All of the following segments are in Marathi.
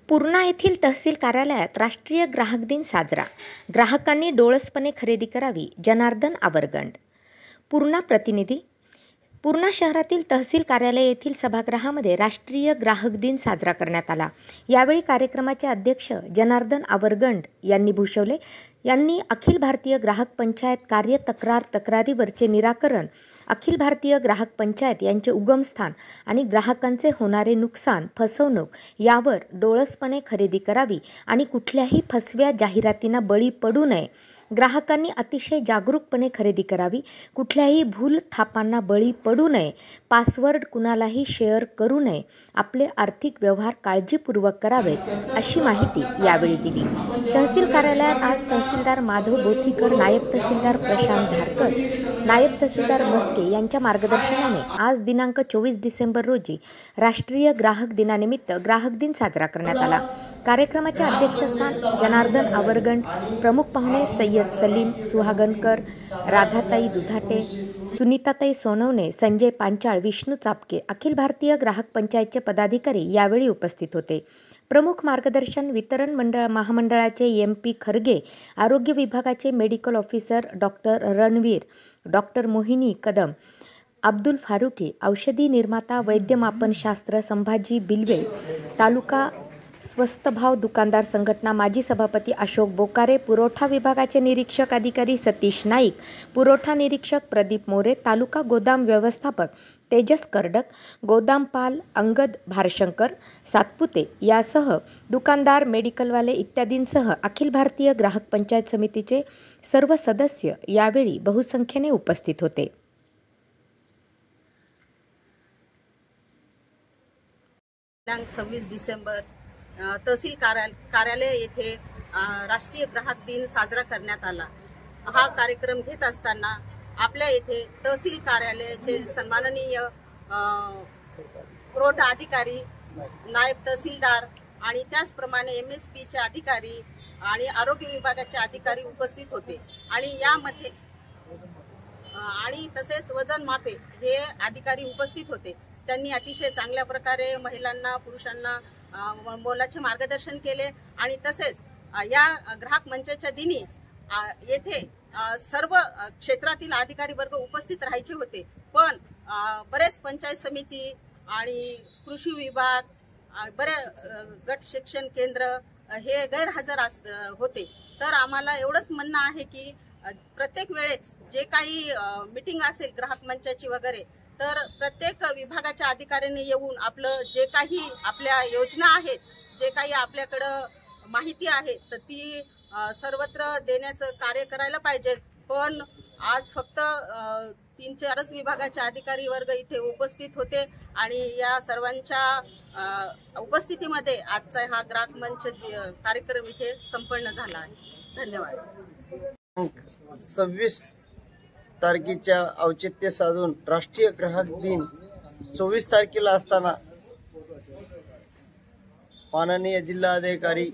पूर्णा येथील तहसील कार्यालयात राष्ट्रीय ग्राहक दिन साजरा. ग्राहकांनी डोळसपणे खरेदी करावी. जनार्दन आवरगंड. पूर्णा प्रतिनिधी. पूर्णा शहरातील तहसील कार्यालय येथील सभागृहामध्ये राष्ट्रीय ग्राहक दिन साजरा करण्यात आला. यावेळी कार्यक्रमाचे अध्यक्ष जनार्दन आवरगंड यांनी भूषवले यांनी अखिल भारतीय ग्राहक पंचायत कार्य तक्रारीवरचे निराकरण, अखिल भारतीय ग्राहक पंचायत यांचे उगमस्थान आणि ग्राहकांचे होणारे नुकसान, फसवणूक यावर डोळसपणे खरेदी करावी आणि कुठल्याही फसव्या जाहिरातींना बळी पडू नये. ग्राहकांनी अतिशय जागरूकपणे खरेदी करावी. कुठल्याही भूलथापांना बळी पडू नये. पासवर्ड कुणालाही शेअर करू नये. आपले आर्थिक व्यवहार काळजीपूर्वक करावेत, अशी माहिती यावेळी दिली. तहसील कार्यालयात आज तहसीलदार माधव बोथीकर, नायब तहसीलदार प्रशांत धारकर, नायब तहसीलदार मस्के यांच्या मार्गदर्शनाने आज दिनांक 24 डिसेंबर रोजी राष्ट्रीय ग्राहक दिनानिमित्त ग्राहक दिन साजरा करण्यात आला. कार्यक्रमाचे अध्यक्षस्थान जनार्दन आवरगंड, प्रमुख पाहुणे सय्यद सलीम सुहागनकर, राधाताई दुधाटे, सुनीताताई सोनवणे, संजय पांचाळ, विष्णू चापके, अखिल भारतीय ग्राहक पंचायतचे पदाधिकारी यावेळी उपस्थित होते. प्रमुख मार्गदर्शन वितरण महामंडळाचे MP खरगे, आरोग्य विभागाचे medical officer doctor Ranveer, doctor Mohini Kadam, Abdul Farooqui, औषधी निर्माता वैद्यमापनशास्त्र संभाजी बिलवे, तालुका स्वस्त भाव दुकानदार संघटना माजी सभापती अशोक बोकारे, पुरवठा विभागाचे निरीक्षक अधिकारी सतीश नाईक, पुरवठा निरीक्षक प्रदीप मोरे, तालुका गोदाम व्यवस्थापक तेजस करडक, गोदामपाल अंगद भारशंकर सातपुते यासह दुकानदार, मेडिकलवाले इत्यादींसह अखिल भारतीय ग्राहक पंचायत समितीचे सर्व सदस्य यावेळी बहुसंख्येने उपस्थित होते. दिनांक 26 डिसेंबर तहसील कार्यालय येथे राष्ट्रीय ग्राहक दिन साजरा करण्यात आला. हा कार्यक्रम घेत असताना आपल्या येथे तहसील कार्यालयाचे सन्माननीय पुरवठा अधिकारी, नायब तहसीलदार आणि त्याचप्रमाणे MSPचे अधिकारी आणि आरोग्य विभागाचे अधिकारी उपस्थित होते आणि यामध्ये आणि तसेच वजन मापे हे अधिकारी उपस्थित होते. त्यांनी अतिशय चांगल्या प्रकारे महिलांना, पुरुषांना मोलाचे मार्गदर्शन केले आणि तसेच या ग्राहक मंचाच्या दिनी येथे सर्व क्षेत्रातील अधिकारी वर्ग उपस्थित राहायचे होते, पण बरेच पंचायत समिती आणि कृषी विभाग, गट शिक्षण केंद्र हे गैरहजर होते. तर आम्हाला एवढंच म्हणणं आहे की प्रत्येक वेळेस जे काही मीटिंग असेल ग्राहक मंचाची वगैरे, तर प्रत्येक विभागाच्या अधिकाऱ्यांनी येऊन आपलं जे काही आपल्या योजना आहेत, जे काही आपल्याकडं माहिती आहे, तर ती सर्वत्र देण्याचं कार्य करायला पाहिजे. पण आज फक्त 3-4 विभागाचे अधिकारी वर्ग इथे उपस्थित होते आणि या सर्वांच्या उपस्थितीमध्ये आजचा हा ग्राहक मंच कार्यक्रम इथे संपन्न झाला आहे. धन्यवाद. 26 तारखेच्या औचित्य साधून राष्ट्रीय ग्राहक दिन 24 तारखेला असताना माननीय जिल्हाधिकारी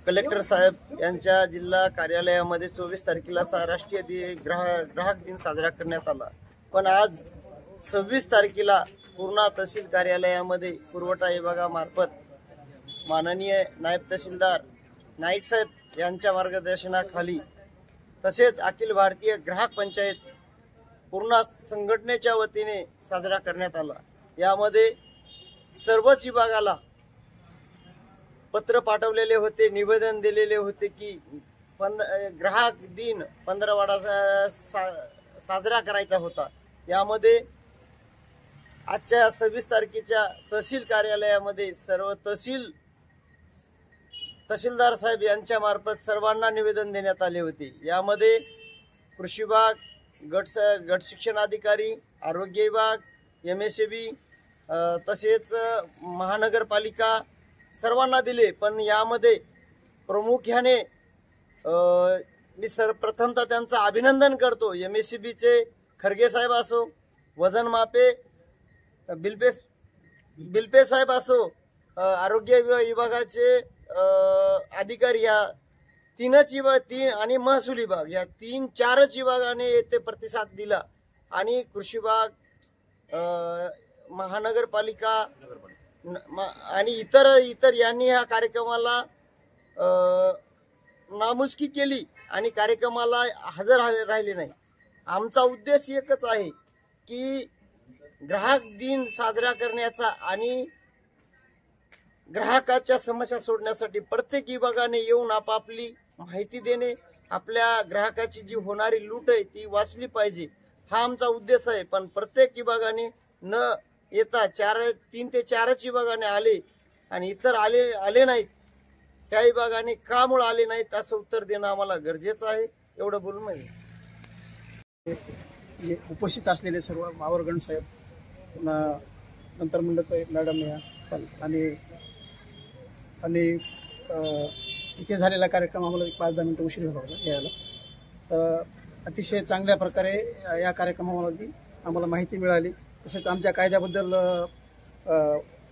कलेक्टर साहेब यांच्या जिल्हा कार्यालयामध्ये 24 तारखेला राष्ट्रीय ग्राहक दिन साजरा करण्यात आला. पण आज 26 तारखेला पूर्णा तहसील कार्यालयामध्ये पुरवठा विभागामार्फत माननीय नायब तहसीलदार नाईक साहेब यांच्या मार्गदर्शनाखाली तसेच अखिल भारतीय ग्राहक पंचायत पूर्णा संघटनेच्या वतीने साजरा करण्यात आला. यामध्ये सर्वच विभागाला पत्र पाठवलेले होते, निवेदन दिलेले होते की ग्राहक दिन 15वाडा साजरा करायचा होता. यामध्ये आजच्या 26 तारखेच्या तहसील कार्यालयामध्ये सर्व तहसीलदार साहेब यांच्या मार्फत सर्वांना निवेदन देण्यात आले होते. यामध्ये कृषी विभाग, गट शिक्षण अधिकारी, आरोग्य विभाग, MSB तसेच महानगरपालिका सर्वांना दिले. पण यामध्ये प्रामुख्याने मी प्रथमतः त्यांचं अभिनंदन करतो. MSBचे खरगे साहेब असो, वजन मापे बिलपे साहेब असो, आरोग्य विभागाचे अधिकारी या तीनच विभाग, तीन आणि महसूल विभाग, या चारच विभागाने येथे प्रतिसाद दिला. आणि कृषी विभाग, महानगरपालिका आणि इतर यांनी या कार्यक्रमाला नामुष्की केली आणि कार्यक्रमाला हजर राहिले नाही. आमचा उद्देश एकच आहे की ग्राहक दिन साजरा करण्याचा आणि ग्राहकाच्या समस्या सोडण्यासाठी प्रत्येक विभागाने येऊन आपापली माहिती देणे, आपल्या ग्राहकाची जी होणारी लूट आहे ती वाचली पाहिजे, हा आमचा उद्देश आहे. पण प्रत्येक विभागाने न येता 3 ते 4च विभागाने आले आणि इतर आले नाहीत. त्या विभागाने का मुळे आले नाहीत असं उत्तर देणं आम्हाला गरजेचं आहे. एवढं बोलून माहिती. उपस्थित असलेले सर्व आवरगण साहेब, पुन्हा नंतर म्हणलं तर मॅडम या आणि इथे झालेला कार्यक्रम आम्हाला 5-10 मिनिटं उशीर झाला होता यायला. तर अतिशय चांगल्या प्रकारे या कार्यक्रमामध्ये आम्हाला माहिती मिळाली. तसेच आमच्या कायद्याबद्दल,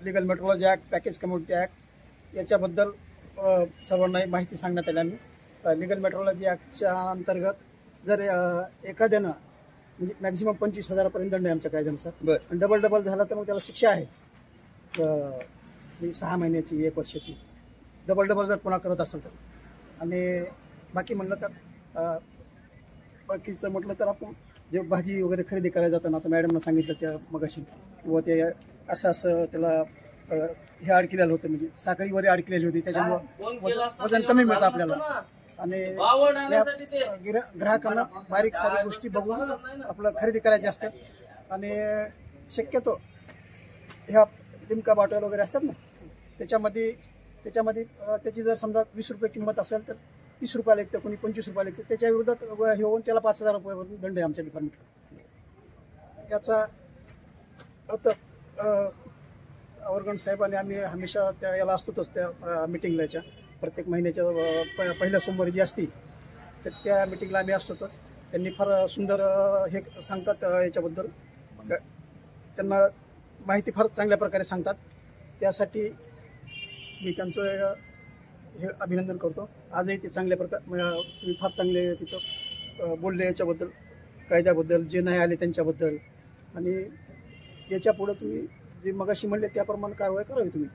legal metrology act, package community act याच्याबद्दल सर्वांना माहिती सांगण्यात आली. आम्ही लिगल मेट्रोलॉजी ॲक्टच्या अंतर्गत जर एखाद्यानं म्हणजे मॅक्झिमम 25,000पर्यंत दंड आहे आमच्या कायद्यानुसार. आणि डबल झाला तर मग त्याला शिक्षा आहे 6 महिन्याची, 1 वर्षाची. डबल जर पुन्हा करत असेल तर. आणि बाकी म्हणलं तर बाकीचं म्हटलं तर आपण जे भाजी वगैरे खरेदी करायला जाताना आता मॅडमनं सांगितलं त्या मगाशी, व ते असं त्याला हे अडकलेलं होतं, म्हणजे साखळीवर अडकलेली होती, त्याच्यामुळं वजन कमी मिळतं आपल्याला. आणि ग्राहकांना बारीक सारी गोष्टी बघून आपलं खरेदी करायची असतात. आणि शक्यतो ह्या लिमका बॉटल वगैरे असतात ना, त्याच्यामध्ये त्याची जर समजा 20 रुपये किंमत असेल तर 30 रुपयाला विकतं, कोणी 25 रुपयाला विकतं. त्याच्या विरोधात हे होऊन त्याला 5,000 रुपयावरून दंड आहे आमच्या डिपार्टमेंटला. याचा आता आवरगण साहेब आणि आम्ही हमेशा याला असतोच, त्या मिटिंगला, याच्या प्रत्येक महिन्याच्या पहिल्या सोमवारी जी असती तर त्या मिटिंगला आम्ही असतोच. त्यांनी फार सुंदर हे सांगतात याच्याबद्दल, त्यांना माहिती फार चांगल्या प्रकारे सांगतात. त्यासाठी मी त्यांचं हे अभिनंदन करतो. आजही ते चांगल्या प्रकारे, तुम्ही फार चांगले तिथं बोलले याच्याबद्दल, कायद्याबद्दल, जे नाही आले त्यांच्याबद्दल. आणि याच्या पुढं तुम्ही जे मगाशी म्हणले त्याप्रमाणे कारवाई करावी तुम्ही.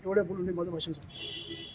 एवढे बोलून मी माझं भाषण सांगतो.